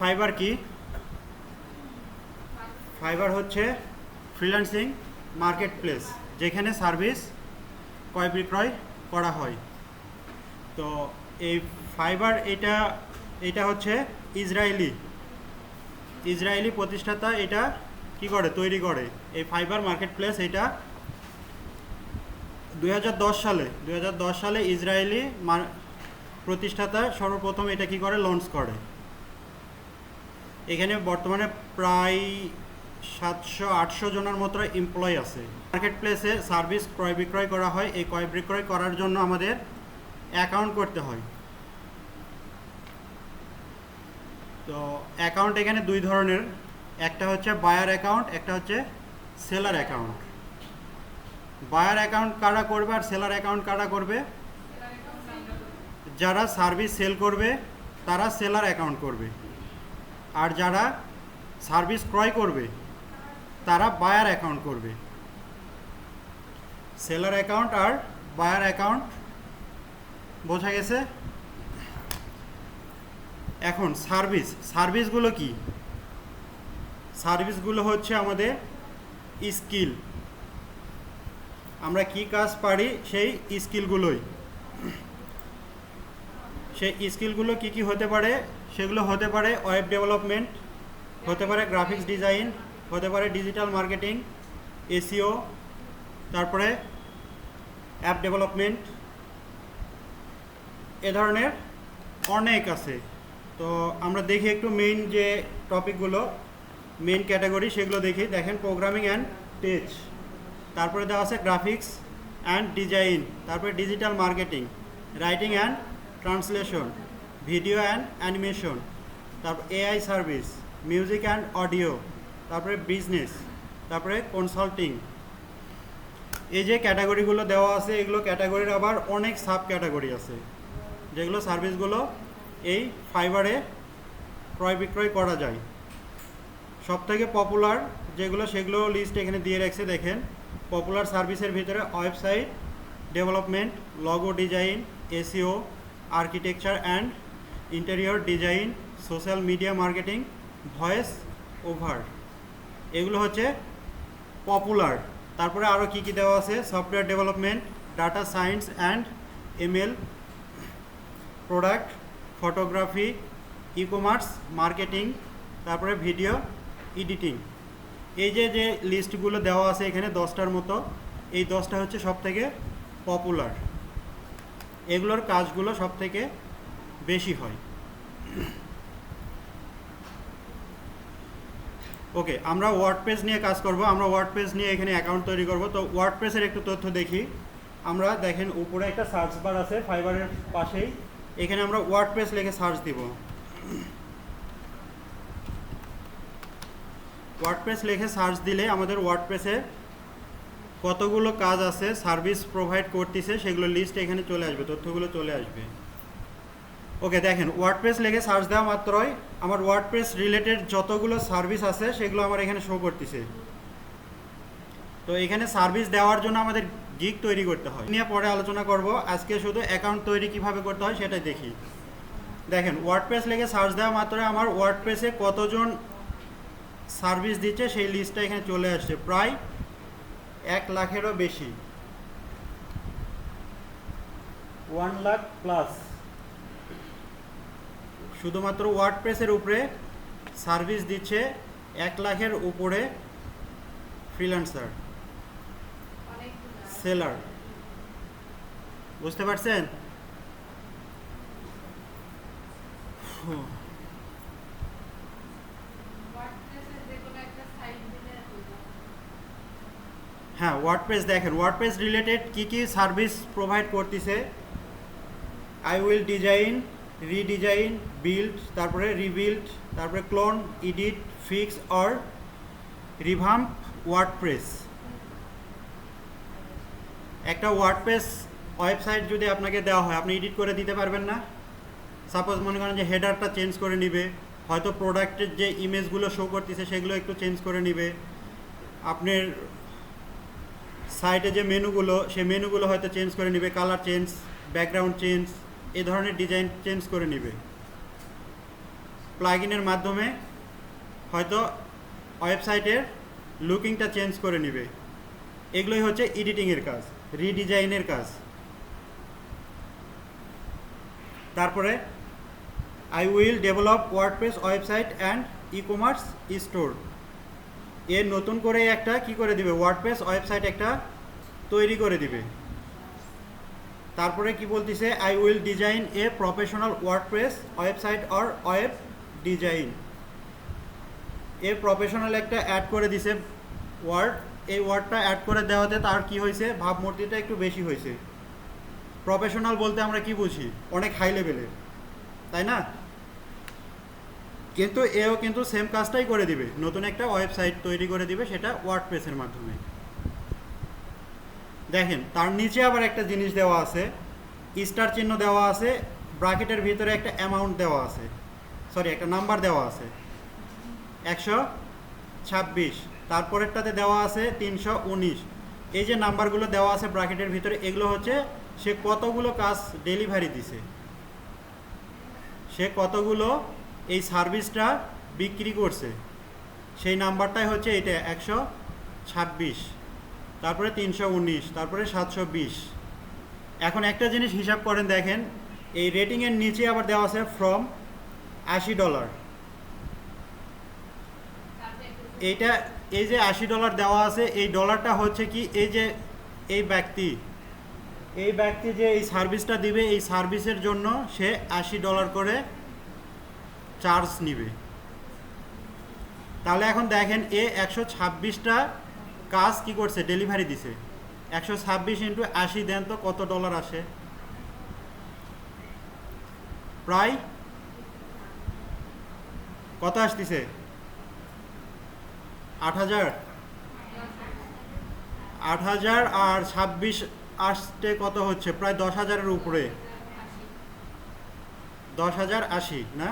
Fibre কি? Fibre হচ্ছে freelancing market place, যেখানে সার্ভিস ক্রয় বিক্রয় করা হয়। তো এই ফাইবার এটা হচ্ছে ইসরায়েলি প্রতিষ্ঠাতা এটা কি করে, তৈরি করে এই ফাইবার মার্কেট প্লেস। এটা 2010 সালে ইসরায়েলি প্রতিষ্ঠাতা সর্বপ্রথম এটা কি করে, লঞ্চ করে। এখানে বর্তমানে প্রায় 700-800 জনের মতো এমপ্লয় আছে। মার্কেট প্লেসে সার্ভিস ক্রয় বিক্রয় করা হয়। এই ক্রয় বিক্রয় করার জন্য আমাদের অ্যাকাউন্ট করতে হয়। তো অ্যাকাউন্ট এখানে দুই ধরনের, একটা হচ্ছে বায়ার অ্যাকাউন্ট, একটা হচ্ছে সেলার অ্যাকাউন্ট। বায়ার অ্যাকাউন্ট কারা করবে আর সেলার অ্যাকাউন্ট কারা করবে? যারা সার্ভিস সেল করবে তারা সেলার অ্যাকাউন্ট করবে, আর যারা সার্ভিস ক্রয় করবে তারা বায়ার অ্যাকাউন্ট করবে। সেলার অ্যাকাউন্ট আর বায়ার অ্যাকাউন্ট বোঝা গেছে? এখন সার্ভিসগুলো কি? সার্ভিসগুলো হচ্ছে আমাদের স্কিল। আমরা কি কাজ পারি সেই স্কিলগুলোই। সেই স্কিলগুলো কি কি হতে পারে? সেগুলো হতে পারে ওয়েব ডেভেলপমেন্ট, হতে পারে গ্রাফিক্স ডিজাইন, হতে পারে ডিজিটাল মার্কেটিং, এসইও, তারপরে অ্যাপ ডেভেলপমেন্ট, এ ধরনের অনেক আছে। তো আমরা দেখি একটু মেইন যে টপিকগুলো, মেইন ক্যাটাগরি সেগুলো দেখি। দেখেন, প্রোগ্রামিং অ্যান্ড টেচ, তারপরে দেওয়া আছে গ্রাফিক্স অ্যান্ড ডিজাইন, তারপরে digital marketing, writing and translation, video and animation, তারপর AI service, music and audio, তারপরে বিজনেস, তারপরে কনসাল্টিং। এই যে ক্যাটাগরিগুলো দেওয়া আছে, এগুলো ক্যাটাগরির আবার অনেক সাব ক্যাটাগরি আছে, যেগুলো সার্ভিসগুলো এই ফাইবারে ক্রয় বিক্রয় করা যায়। সবথেকে পপুলার যেগুলো সেগুলো লিস্ট এখানে দিয়ে রাখছে। দেখেন, পপুলার সার্ভিসের ভিতরে website development, logo design, SEO, architecture and interior design, social media marketing, voice over, এগুলো হচ্ছে পপুলার। তারপরে আরও কী কী দেওয়া আছে? Software development, data science and ML, product photography, e commerce marketing, তারপরে ভিডিও এডিটিং। এই যে যে লিস্টগুলো দেওয়া আছে এখানে 10টার মতো, এই 10টা হচ্ছে সবথেকে পপুলার। এগুলোর কাজগুলো সবথেকে বেশি হয়। ওকে, আমরা ওয়ার্ডপ্রেস নিয়ে কাজ করব। আমরা ওয়ার্ডপ্রেস নিয়ে এখানে অ্যাকাউন্ট তৈরি করব। তো ওয়ার্ডপ্রেসের একটু তথ্য দেখি। আমরা দেখেন উপরে একটা সার্চ বার আছে ফাইবারের পাশেই, এখানে আমরা ওয়ার্ডপ্রেস লিখে সার্চ দিব। ওয়ার্ডপ্রেস লিখে সার্চ দিলে আমাদের ওয়ার্ডপ্রেসে কতগুলো কাজ আছে, সার্ভিস প্রোভাইড করতেছে, সেগুলো লিস্ট এখানে চলে আসবে, তথ্যগুলো চলে আসবে। ওকে, দেখেন, ওয়ার্ডপ্রেস লিখে সার্চ দেওয়া মাত্রই আমার ওয়ার্ডপ্রেস রিলেটেড যতগুলো সার্ভিস আছে সেগুলো আমার এখানে শো করতেছে। তো এখানে সার্ভিস দেওয়ার জন্য আমাদের গিগ তৈরি করতে হয়, নিয়ে পরে আলোচনা করব। আজকে শুধু অ্যাকাউন্ট তৈরি কিভাবে করতে হয় সেটাই দেখি। দেখেন, ওয়ার্ডপ্রেস লিখে সার্চ দেওয়া মাত্রই আমার ওয়ার্ডপ্রেসে কতজন সার্ভিস দিচ্ছে সেই লিস্টটা এখানে চলে আসছে, প্রায় 1 লাখেরও বেশি, 1 লাখ প্লাস। শুধুমাত্র ওয়ার্ডপ্রেসের উপরে সার্ভিস দিচ্ছে 1 লাখের উপরে ফ্রিল্যান্সার, সেলার। বুঝতে পারছেন? হ্যাঁ, ওয়ার্ডপ্রেস দেখেন, ওয়ার্ডপ্রেস রিলেটেড কী কী সার্ভিস প্রোভাইড করতেছে। I will design, redesign, build, তারপরে রিবিল্ড, তারপরে clone, edit, fix or revamp WordPress. একটা ওয়ার্ডপ্রেস ওয়েবসাইট যদি আপনাকে দেওয়া হয়, আপনি এডিট করে দিতে পারবেন না? সাপোজ মনে করেন যে হেডারটা চেঞ্জ করে নিবে, হয়তো প্রোডাক্টের যে ইমেজগুলো শো করতেছে সেগুলো একটু চেঞ্জ করে নিবে, আপনার সাইটে যে মেনুগুলো সেই মেনুগুলো হয়তো চেঞ্জ করে নিবে, কালার চেঞ্জ, ব্যাকগ্রাউন্ড চেঞ্জ, এ ধরনের ডিজাইন চেঞ্জ করে নিবে। প্লাগইনের মাধ্যমে হয়তো ওয়েবসাইটের লুকিংটা চেঞ্জ করে নেবে। এগুলোই হচ্ছে এডিটিংয়ের কাজ, রিডিজাইনের কাজ। তারপরে I will develop WordPress website and e commerce store. এর নতুন করে একটা কি করে দিবে, ওয়ার্ডপ্রেস ওয়েবসাইট একটা তৈরি করে দিবে। তারপরে কি বলতেছে, I will design a professional WordPress website or web design. A professional একটা অ্যাড করে দিছে ওয়ার্ড। এই ওয়ার্ডটা অ্যাড করে দেওয়াতে তার কি হয়েছে, ভাবমূর্তিটা একটু বেশি হয়েছে। প্রফেশনাল বলতে আমরা কি বুঝি, অনেক হাই লেভেলের, তাই না? কিন্তু এও কিন্তু সেম কাজটাই করে দিবে, নতুন একটা ওয়েবসাইট তৈরি করে দিবে, সেটা ওয়ার্ডপ্রেসের মাধ্যমে। দেখেন তার নিচে আবার একটা জিনিস দেওয়া আছে, স্টার চিহ্ন দেওয়া আছে, ব্র্যাকেটের ভিতরে একটা অ্যামাউন্ট দেওয়া আছে, সরি একটা নাম্বার দেওয়া আছে 126, তারপরেরটাতে দেওয়া আছে 319। এই যে নাম্বারগুলো দেওয়া আছে ব্র্যাকেটের ভিতরে, এগুলো হচ্ছে সে কতগুলো কাজ ডেলিভারি দিছে, সে কতগুলো এই সার্ভিসটা বিক্রি করছে, সেই নাম্বারটাই হচ্ছে এটা 126, তারপরে 319, তারপরে 720। এখন একটা জিনিস হিসাব করেন, দেখেন এই রেটিংয়ের নিচে আবার দেওয়া আছে ফ্রম $80। এইটা এই যে $80 দেওয়া আছে, এই ডলারটা হচ্ছে কি, এই যে এই ব্যক্তি যে এই সার্ভিসটা দিবে, এই সার্ভিসের জন্য সে $80 করে চার্জ নিবে। তাহলে এখন দেখেন এ 126টা কাজ কি করছে, ডেলিভারি দিছে। 126 ইন্টু 80 দেন তো কত ডলার আসে, প্রায় কত আসতেছে, 8000 আর 26 আসতে কত হচ্ছে, প্রায় 10,000-এর উপরে, 10,080 না?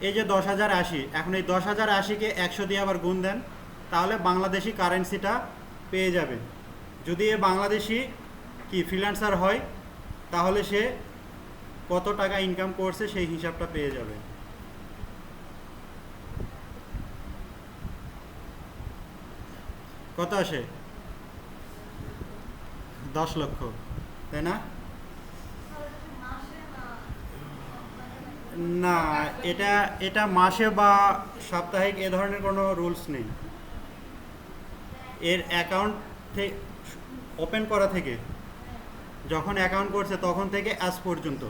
এই যে 10,080, এখন এই 10,080-কে 100 দিয়ে আবার গুণ দেন, তাহলে বাংলাদেশি কারেন্সিটা পেয়ে যাবেন। যদি এ বাংলাদেশি কি ফ্রিল্যান্সার হয়, তাহলে সে কত টাকা ইনকাম করছে সেই হিসাবটা পেয়ে যাবে। কত আসে, 10 লক্ষ, তাই না? না, এটা মাসে বা সাপ্তাহিক এ ধরনের কোনো রুলস নেই। এর অ্যাকাউন্ট ওপেন করা থেকে, যখন অ্যাকাউন্ট করছে তখন থেকে আজ পর্যন্ত